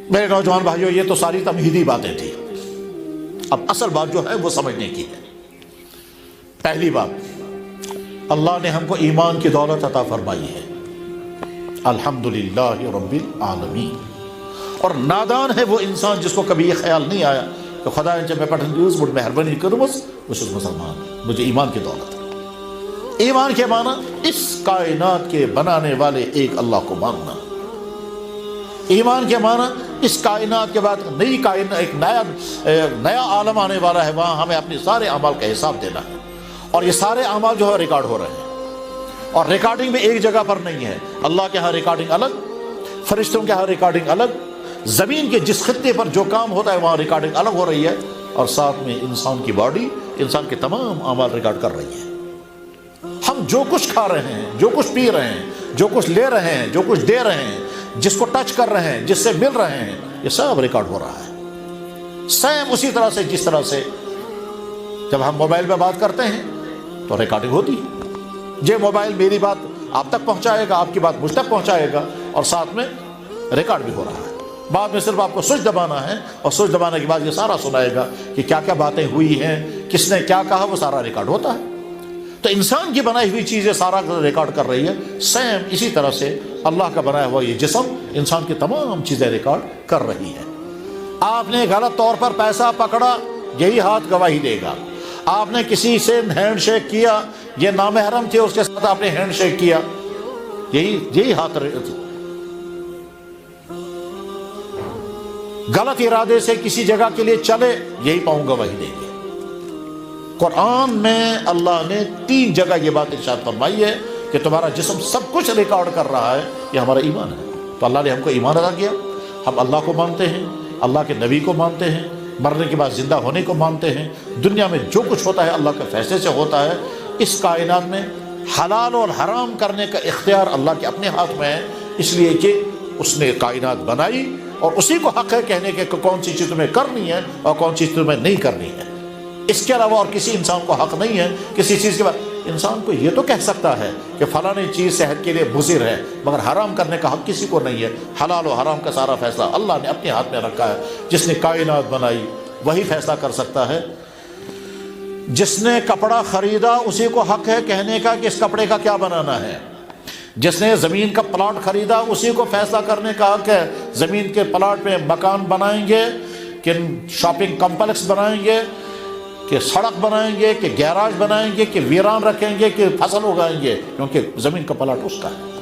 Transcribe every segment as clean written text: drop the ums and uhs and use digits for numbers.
میرے نوجوان بھائیوں، یہ تو ساری تمہیدی باتیں تھیں، اب اصل بات جو ہے وہ سمجھنے کی ہے۔ پہلی بات، اللہ نے ہم کو ایمان کی دولت عطا فرمائی ہے، الحمدللہ رب العالمین۔ اور نادان ہے وہ انسان جس کو کبھی یہ خیال نہیں آیا کہ خدا جب میں پٹھن دیوز بڑھ مہربانی کروں بس مسلمان، مجھے ایمان کی دولت ہے۔ ایمان کے معنی اس کائنات کے بنانے والے ایک اللہ کو ماننا۔ ایمان کے معنی اس کائنات کے بعد نئی کائنات، ایک نیا عالم آنے والا ہے، وہاں ہمیں اپنے سارے اعمال کا حساب دینا ہے، اور یہ سارے اعمال جو ہے ریکارڈ ہو رہے ہیں، اور ریکارڈنگ بھی ایک جگہ پر نہیں ہے۔ اللہ کے ہاں ریکارڈنگ الگ، فرشتوں کے ہاں ریکارڈنگ الگ، زمین کے جس خطے پر جو کام ہوتا ہے وہاں ریکارڈنگ الگ ہو رہی ہے، اور ساتھ میں انسان کی باڈی، انسان کے تمام اعمال ریکارڈ کر رہی ہے۔ ہم جو کچھ کھا رہے ہیں، جو کچھ پی رہے ہیں، جو کچھ لے رہے ہیں، جو کچھ دے رہے ہیں، جس کو ٹچ کر رہے ہیں، جس سے مل رہے ہیں، یہ سب ریکارڈ ہو رہا ہے۔ سیم اسی طرح سے جس طرح سے جب ہم موبائل پہ بات کرتے ہیں تو ریکارڈنگ ہوتی ہے، یہ موبائل میری بات آپ تک پہنچائے گا، آپ کی بات مجھ تک پہنچائے گا، اور ساتھ میں ریکارڈ بھی ہو رہا ہے۔ بعد میں صرف آپ کو سوئچ دبانا ہے، اور سوئچ دبانے کے بعد یہ سارا سنائے گا کہ کیا کیا باتیں ہوئی ہیں، کس نے کیا کہا، وہ سارا ریکارڈ ہوتا ہے۔ تو انسان کی بنائی ہوئی چیزیں سارا ریکارڈ کر رہی ہے، سیم اسی طرح سے اللہ کا بنایا ہوا یہ جسم انسان کی تمام چیزیں ریکارڈ کر رہی ہے۔ آپ نے غلط طور پر پیسہ پکڑا، یہی ہاتھ گواہی دے گا۔ آپ نے کسی سے ہینڈ شیک کیا، یہ نامحرم تھے، اس کے ساتھ آپ نے ہینڈ شیک کیا، یہی ہاتھ۔ غلط ارادے سے کسی جگہ کے لیے چلے، یہی پاؤں گواہی دیں گے۔ قرآن میں اللہ نے 3 جگہ یہ بات ارشاد فرمائی ہے کہ تمہارا جسم سب کچھ ریکارڈ کر رہا ہے، یہ ہمارا ایمان ہے۔ تو اللہ نے ہم کو ایمان عطا کیا، ہم اللہ کو مانتے ہیں، اللہ کے نبی کو مانتے ہیں، مرنے کے بعد زندہ ہونے کو مانتے ہیں، دنیا میں جو کچھ ہوتا ہے اللہ کے فیصلے سے ہوتا ہے۔ اس کائنات میں حلال اور حرام کرنے کا اختیار اللہ کے اپنے ہاتھ میں ہے، اس لیے کہ اس نے کائنات بنائی، اور اسی کو حق ہے کہنے کے کہ کون سی چیز تمہیں کرنی ہے اور کون سی چیز تمہیں نہیں کرنی ہے۔ اس کے علاوہ اور کسی انسان کو حق نہیں ہے کسی چیز کے بعد۔ انسان کو یہ تو کہہ سکتا ہے کہ فلاں چیز صحت کے لیے مضر ہے، مگر حرام کرنے کا حق کسی کو نہیں ہے۔ حلال و حرام کا سارا فیصلہ اللہ نے اپنے ہاتھ میں رکھا ہے۔ جس نے کائنات بنائی وہی فیصلہ کر سکتا ہے۔ جس نے کپڑا خریدا اسی کو حق ہے کہنے کا کہ اس کپڑے کا کیا بنانا ہے۔ جس نے زمین کا پلاٹ خریدا اسی کو فیصلہ کرنے کا حق ہے، زمین کے پلاٹ میں مکان بنائیں گے کہ شاپنگ کمپلیکس بنائیں گے، کہ سڑک بنائیں گے، کہ گیراج بنائیں گے، کہ ویران رکھیں گے، کہ فصل اگائیں گے، کیونکہ زمین کا پلاٹ اس کا ہے۔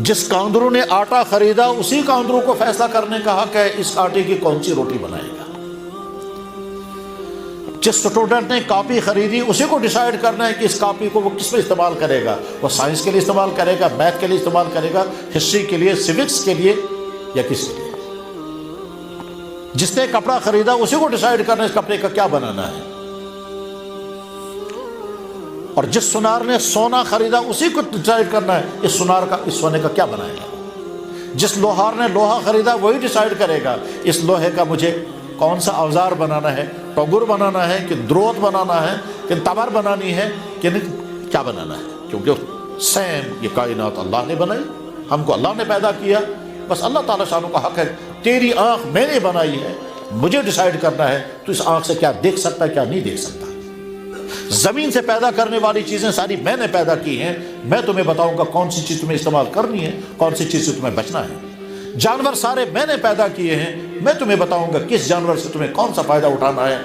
جس کاندرو نے آٹا خریدا اسی کاندرو کو فیصلہ کرنے کا حق ہے اس آٹے کی کون سی روٹی بنائے گا۔ جس اسٹوڈنٹ نے کاپی خریدی اسی کو ڈیسائیڈ کرنا ہے کہ اس کاپی کو وہ کس میں استعمال کرے گا، وہ سائنس کے لیے استعمال کرے گا، میتھ کے لیے استعمال کرے گا، ہسٹری کے لیے، سیوکس کے لیے، یا کس کے لیے۔ جس نے کپڑا خریدا اسی کو ڈیسائیڈ کرنا ہے اس کپڑے کا کیا بنانا ہے، اور جس سونار نے سونا خریدا اسی کو ڈیسائیڈ کرنا ہے اس سونار کا، اس سونے کا کیا بنائے گا۔ جس لوہار نے لوہا خریدا وہی ڈیسائیڈ کرے گا اس لوہے کا مجھے کون سا اوزار بنانا ہے، ٹوگر بنانا ہے کہ دروت بنانا ہے کہ تبر بنانی ہے کہ کیا بنانا ہے، کیونکہ سیم یہ کائنات اللہ نے بنائی، ہم کو اللہ نے پیدا کیا۔ بس اللہ تعالیٰ شانہ کا حق ہے، تیری آنکھ میں نے بنائی ہے، مجھے ڈیسائیڈ کرنا ہے تو اس آنکھ سے کیا دیکھ سکتا ہے کیا نہیں دیکھ سکتا۔ زمین سے پیدا کرنے والی چیزیں ساری میں نے پیدا کی ہیں، میں تمہیں بتاؤں گا کون سی چیز تمہیں استعمال کرنی ہے، کون سی چیز سے تمہیں بچنا ہے۔ جانور سارے میں نے پیدا کیے ہیں، میں تمہیں بتاؤں گا کس جانور سے تمہیں کون سا فائدہ اٹھانا ہے۔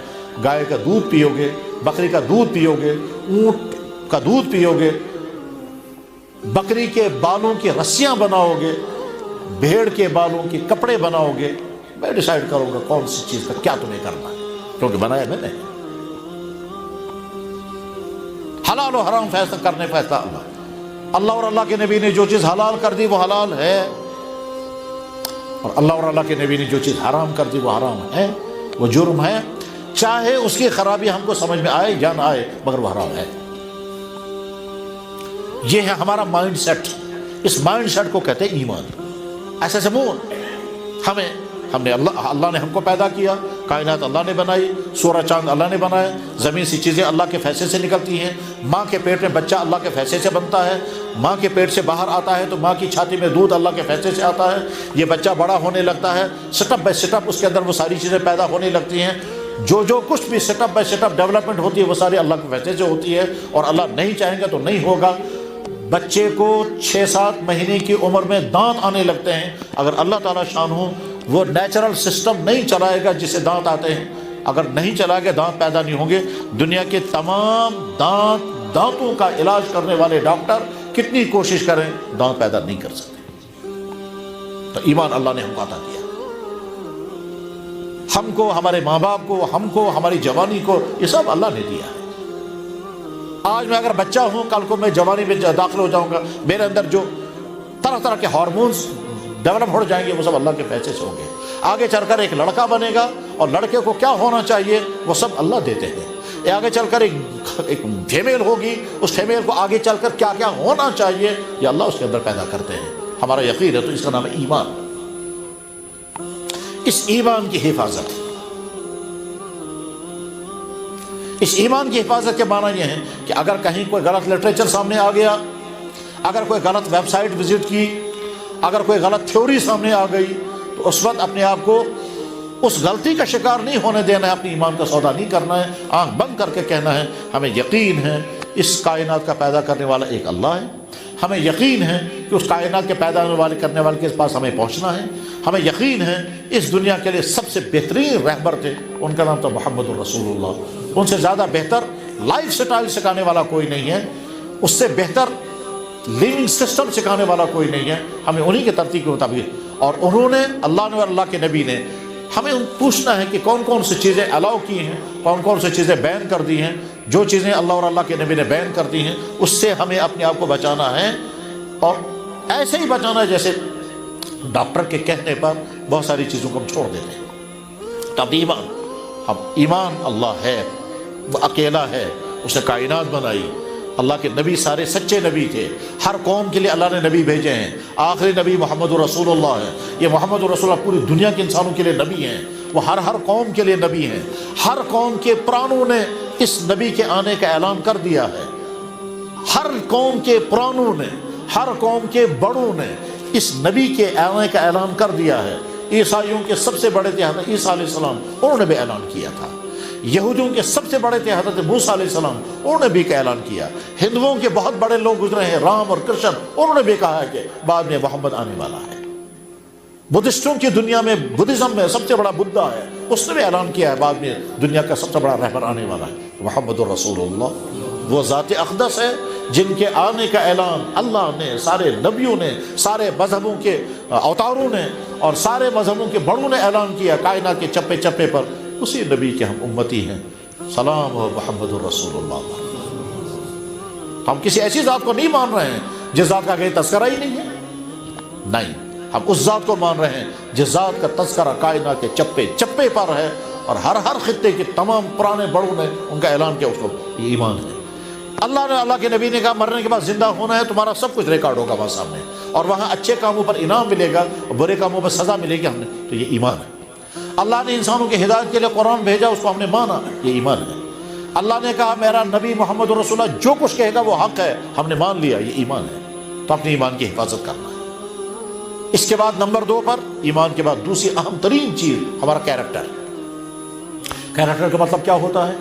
گائے کا دودھ پیو گے، بکری کا دودھ پیو گے، اونٹ کا دودھ پیو گے، بکری کے بالوں کی رسیاں بناؤ گے، بھیڑ کے بالوں کے کپڑے بناؤ گے، میں ڈیسائیڈ کروں گا کون سی چیز کا کیا تمہیں کرنا ہے، کیونکہ بنایا میں نے۔ حلال و حرام فیصلہ کرنے فیصلہ اللہ اور اللہ کے نبی نے جو چیز حلال کر دی وہ حلال ہے، اور اللہ اور اللہ کے نبی نے جو چیز حرام کر دی وہ حرام ہے، وہ جرم ہے، چاہے اس کی خرابی ہم کو سمجھ میں آئے یا نہ آئے، مگر وہ حرام ہے۔ یہ ہے ہمارا مائنڈ سیٹ، اس مائنڈ سیٹ کو کہتے ہیں ایمان۔ ایسے سمون اللہ نے ہم کو پیدا کیا، کائنات اللہ نے بنائی، سورج چاند اللہ نے بنائے، زمین سی چیزیں اللہ کے فیصلے سے نکلتی ہیں، ماں کے پیٹ میں بچہ اللہ کے فیصلے سے بنتا ہے، ماں کے پیٹ سے باہر آتا ہے تو ماں کی چھاتی میں دودھ اللہ کے فیصلے سے آتا ہے، یہ بچہ بڑا ہونے لگتا ہے، سٹپ بائی سٹپ اس کے اندر وہ ساری چیزیں پیدا ہونے لگتی ہیں، جو کچھ بھی سٹپ بائی سٹپ ڈیولپمنٹ ہوتی ہے وہ ساری اللہ کے فیصلے سے ہوتی ہے، اور اللہ نہیں چاہیں گے تو نہیں ہوگا۔ بچے کو 6-7 مہینے کی عمر میں دانت آنے لگتے ہیں، اگر اللہ تعالیٰ شان ہو وہ نیچرل سسٹم نہیں چلائے گا جس سے دانت آتے ہیں، اگر نہیں چلائے گا دانت پیدا نہیں ہوں گے۔ دنیا کے تمام دانتوں کا علاج کرنے والے ڈاکٹر کتنی کوشش کریں دانت پیدا نہیں کر سکتے۔ تو ایمان اللہ نے ہم کو عطا کیا، ہم کو، ہمارے ماں باپ کو، ہم کو، ہماری جوانی کو، یہ سب اللہ نے دیا ہے۔ آج میں اگر بچہ ہوں، کل کو میں جوانی میں داخل ہو جاؤں گا، میرے اندر جو طرح طرح کے ہارمونز ڈیولپ ہو جائیں گے وہ سب اللہ کے فیصلے سے ہوں گے۔ آگے چل کر ایک لڑکا بنے گا اور لڑکے کو کیا ہونا چاہیے وہ سب اللہ دیتے ہیں۔ آگے چل کر ایک فیمیل ہوگی، اس فیمیل کو آگے چل کر کیا کیا ہونا چاہیے یہ اللہ اس کے اندر پیدا کرتے ہیں۔ ہمارا یقین ہے، تو اس کا نام ہے ایمان۔ اس ایمان کی حفاظت، اس ایمان کی حفاظت کے معنی یہ ہے کہ اگر کہیں کوئی غلط لٹریچر سامنے آ گیا، اگر کوئی غلط ویب سائٹ وزٹ کی، اگر کوئی غلط تھیوری سامنے آ گئی، تو اس وقت اپنے آپ کو اس غلطی کا شکار نہیں ہونے دینا ہے، اپنی ایمان کا سودا نہیں کرنا ہے، آنکھ بند کر کے کہنا ہے ہمیں یقین ہے اس کائنات کا پیدا کرنے والا ایک اللہ ہے، ہمیں یقین ہے کہ اس کائنات کے پیدا کرنے والے کے پاس ہمیں پہنچنا ہے، ہمیں یقین ہے اس دنیا کے لیے سب سے بہترین رہبر تھے، ان کا نام تھا محمد الرسول اللہ، ان سے زیادہ بہتر لائف سٹائل سکھانے والا کوئی نہیں ہے، اس سے بہتر لیونگ سسٹم سکھانے والا کوئی نہیں ہے، ہمیں انہی کے ترتیب کے مطابق، اور انہوں نے، اللہ نے اور اللہ کے نبی نے ہمیں پوچھنا ہے کہ کون کون سی چیزیں الاؤ کی ہیں، کون کون سی چیزیں بین کر دی ہیں، جو چیزیں اللہ اور اللہ کے نبی نے بین کر دی ہیں اس سے ہمیں اپنے آپ کو بچانا ہے، اور ایسے ہی بچانا ہے جیسے ڈاکٹر کے کہنے پر بہت ساری چیزوں کو ہم چھوڑ دیتے ہیں۔ تب ایمان اللہ ہے، وہ اکیلا ہے، اس نے کائنات بنائی، اللہ کے نبی سارے سچے نبی تھے، ہر قوم کے لیے اللہ نے نبی بھیجے ہیں، آخری نبی محمد رسول اللہ ہے، یہ محمد رسول اللہ پوری دنیا کے انسانوں کے لیے نبی ہیں، وہ ہر قوم کے لیے نبی ہیں، ہر قوم کے پرانوں نے اس نبی کے آنے کا اعلان کر دیا ہے، ہر قوم کے پرانوں نے، ہر قوم کے بڑوں نے اس نبی کے آنے کا اعلان کر دیا ہے۔ عیسائیوں کے سب سے بڑے تھے حضرت عیسیٰ علیہ السلام، انہوں نے بھی اعلان کیا تھا، یہودیوں کے سب سے بڑے تھے حضرت موسیٰ علیہ السلام، انہوں نے بھی اعلان کیا، ہندوؤں کے بہت بڑے لوگ گزرے ہیں رام اور کرشن، انہوں نے بھی کہا ہے کہ بعد میں محمد آنے والا ہے۔ بدھسٹوں کی دنیا میں، بدھزم میں سب سے بڑا بدھا ہے، اس نے بھی اعلان کیا ہے بعد میں دنیا کا سب سے بڑا رہبر آنے والا ہے محمد الرسول اللہ۔ وہ ذات اقدس ہے جن کے آنے کا اعلان اللہ نے، سارے نبیوں نے، سارے مذہبوں کے اوتاروں نے اور سارے مذہبوں کے بڑوں نے اعلان کیا کائنات کے چپے چپے پر، اسی نبی کے ہم امتی ہیں۔ سلام و محمد الرسول اللہ۔ ہم کسی ایسی ذات کو نہیں مان رہے ہیں جس ذات کا کہیں تذکرہ ہی نہیں ہے، نہیں، ہم اس ذات کو مان رہے ہیں جس ذات کا تذکرہ کائنات کے چپے چپے پر ہے، اور ہر خطے کے تمام پرانے بڑوں نے ان کا اعلان کیا، اس کو یہ ایمان ہے۔ اللہ نے، اللہ کے نبی نے کہا مرنے کے بعد زندہ ہونا ہے، تمہارا سب کچھ ریکارڈ ہوگا وہاں سامنے، اور وہاں اچھے کاموں پر انعام ملے گا اور برے کاموں پر سزا ملے گی، ہم نے، تو یہ ایمان ہے۔ اللہ نے انسانوں کی ہدایت کے لیے قرآن بھیجا، اس کو ہم نے مانا، یہ ایمان ہے۔ اللہ نے کہا میرا نبی محمد رسول اللہ جو کچھ کہے گا وہ حق ہے، ہم نے مان لیا، یہ ایمان ہے۔ تو اپنے ایمان کی حفاظت کرنا ہے۔ اس کے بعد نمبر 2 پر، ایمان کے بعد دوسری اہم ترین چیز ہمارا کیریکٹر۔ کیریکٹر کا مطلب کیا ہوتا ہے؟